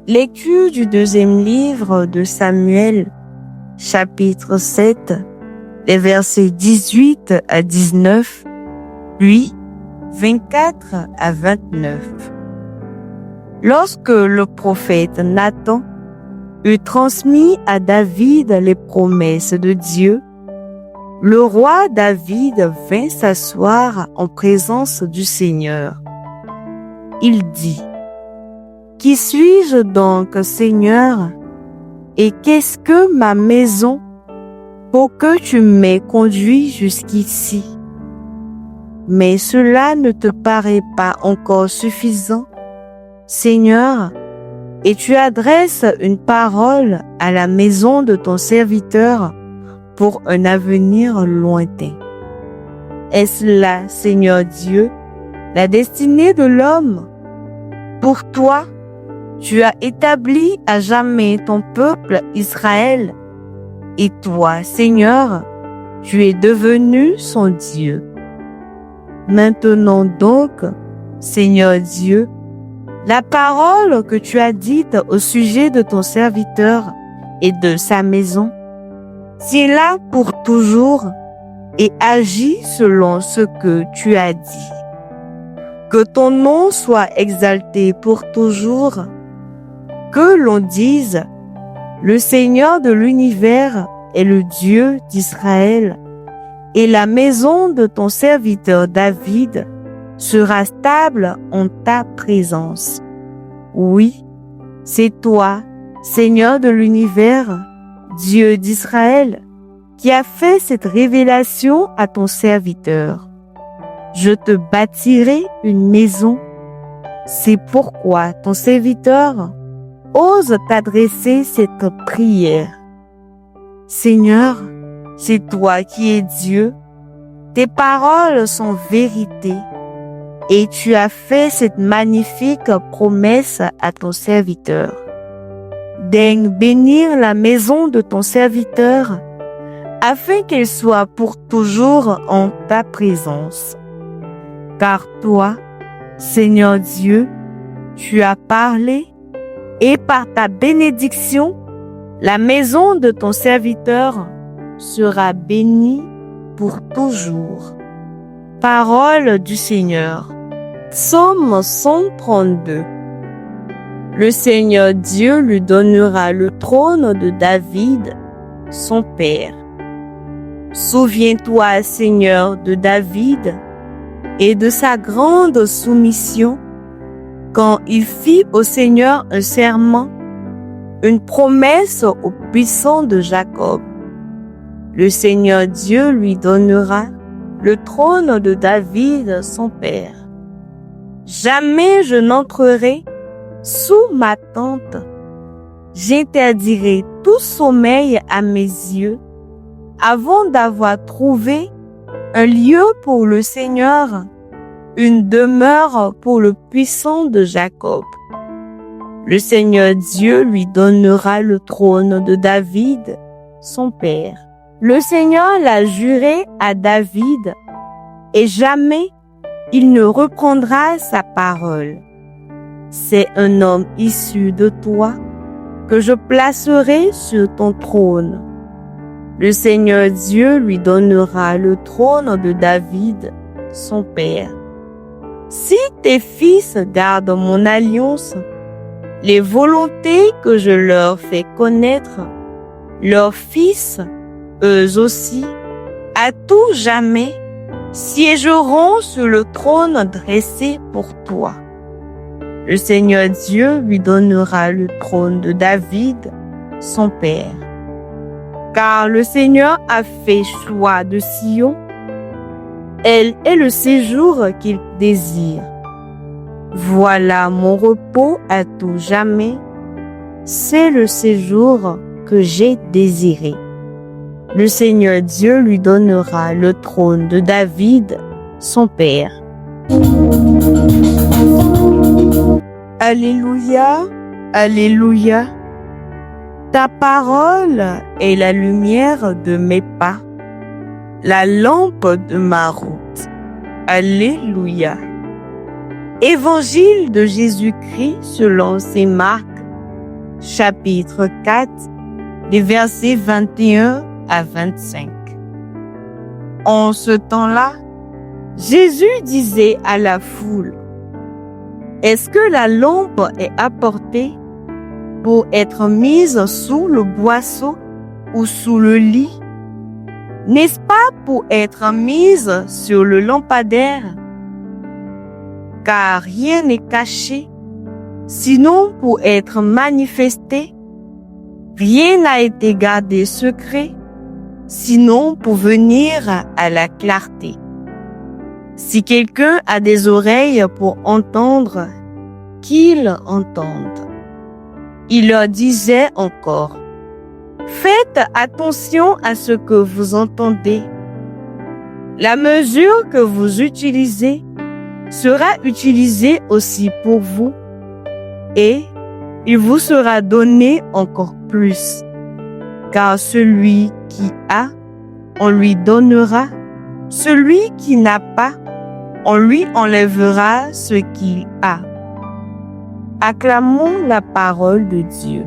Lecture du deuxième livre de Samuel, chapitre 7, les versets 18 à 19, puis 24 à 29. Lorsque le prophète Nathan eut transmis à David les promesses de Dieu, le roi David vint s'asseoir en présence du Seigneur. Il dit: Qui suis-je donc, Seigneur, et qu'est-ce que ma maison pour que tu m'aies conduit jusqu'ici? Mais cela ne te paraît pas encore suffisant, Seigneur, et tu adresses une parole à la maison de ton serviteur pour un avenir lointain. Est-ce là, Seigneur Dieu, la destinée de l'homme? Pour toi, tu as établi à jamais ton peuple Israël, et toi, Seigneur, tu es devenu son Dieu. Maintenant donc, Seigneur Dieu, la parole que tu as dite au sujet de ton serviteur et de sa maison, tiens-la pour toujours et agis selon ce que tu as dit. Que ton nom soit exalté pour toujours. Que l'on dise: le Seigneur de l'univers est le Dieu d'Israël, et la maison de ton serviteur David sera stable en ta présence. Oui, c'est toi, Seigneur de l'univers, Dieu d'Israël, qui a fait cette révélation à ton serviteur. Je te bâtirai une maison. C'est pourquoi ton serviteur ose t'adresser cette prière. Seigneur, c'est toi qui es Dieu, tes paroles sont vérité, et tu as fait cette magnifique promesse à ton serviteur. Daigne bénir la maison de ton serviteur, afin qu'elle soit pour toujours en ta présence. Car toi, Seigneur Dieu, tu as parlé, et par ta bénédiction, la maison de ton serviteur sera bénie pour toujours. Parole du Seigneur. Psaume 132. Le Seigneur Dieu lui donnera le trône de David, son père. Souviens-toi, Seigneur, de David et de sa grande soumission, quand il fit au Seigneur un serment, une promesse au puissant de Jacob. Le Seigneur Dieu lui donnera le trône de David, son père. Jamais je n'entrerai sous ma tente. J'interdirai tout sommeil à mes yeux, avant d'avoir trouvé un lieu pour le Seigneur, une demeure pour le puissant de Jacob. Le Seigneur Dieu lui donnera le trône de David, son père. Le Seigneur l'a juré à David, et jamais il ne reprendra sa parole. C'est un homme issu de toi que je placerai sur ton trône. Le Seigneur Dieu lui donnera le trône de David, son père. Si tes fils gardent mon alliance, les volontés que je leur fais connaître, leurs fils, eux aussi, à tout jamais, siégeront sur le trône dressé pour toi. Le Seigneur Dieu lui donnera le trône de David, son père. Car le Seigneur a fait choix de Sion. Elle est le séjour qu'il désire. Voilà mon repos à tout jamais. C'est le séjour que j'ai désiré. Le Seigneur Dieu lui donnera le trône de David, son père. Alléluia, Alléluia. Ta parole est la lumière de mes pas, la lampe de ma route. Alléluia. Évangile de Jésus-Christ selon saint Marc, chapitre 4, des versets 21 à 25. En ce temps-là, Jésus disait à la foule, « Est-ce que la lampe est apportée pour être mise sous le boisseau ou sous le lit? N'est-ce pas pour être mise sur le lampadaire? Car rien n'est caché, sinon pour être manifesté. Rien n'a été gardé secret, sinon pour venir à la clarté. Si quelqu'un a des oreilles pour entendre, qu'il entende. » Il leur disait encore, « Faites attention à ce que vous entendez. La mesure que vous utilisez sera utilisée aussi pour vous, et il vous sera donné encore plus. Car celui qui a, on lui donnera, celui qui n'a pas, on lui enlèvera ce qu'il a. » Acclamons la parole de Dieu.